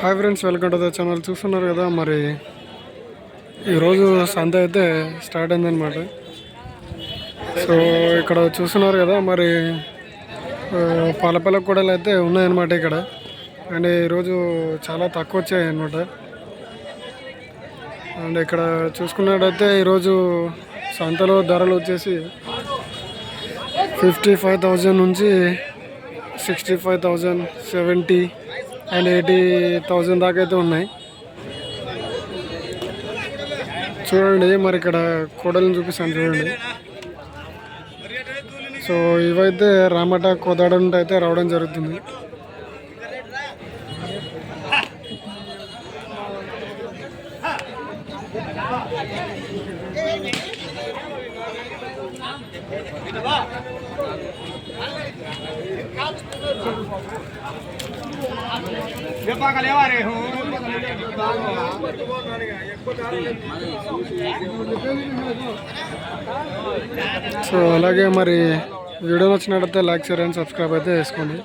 Hi friends, welcome to the channel. చూస్తున్నారు కదా, మరి ఈరోజు సంత అయితే స్టార్ట్ అయిందనమాట. సో ఇక్కడ చూస్తున్నారు కదా, మరి పాలపల్ల కూడలు అయితే ఉన్నాయన్నమాట ఇక్కడ. అండ్ ఈరోజు చాలా తక్కువ వచ్చాయి అన్నమాట. అండ్ ఇక్కడ చూసుకున్నట్టయితే ఈరోజు సంతలో ధరలు వచ్చేసి 55,000 నుంచి 65,000, 70 అండ్ 80,000 దాకా అయితే ఉన్నాయి. చూడండి, మరి ఇక్కడ కోడలను చూపిస్తాను చూడండి. సో ఇవైతే రామట కోదాడ నుండి అయితే రావడం జరుగుతుంది. సో అలాగే మరి వీడియో నచ్చినట్టయితే లైక్, షేర్ అండ్ సబ్స్క్రైబ్ అయితే చేసుకోండి.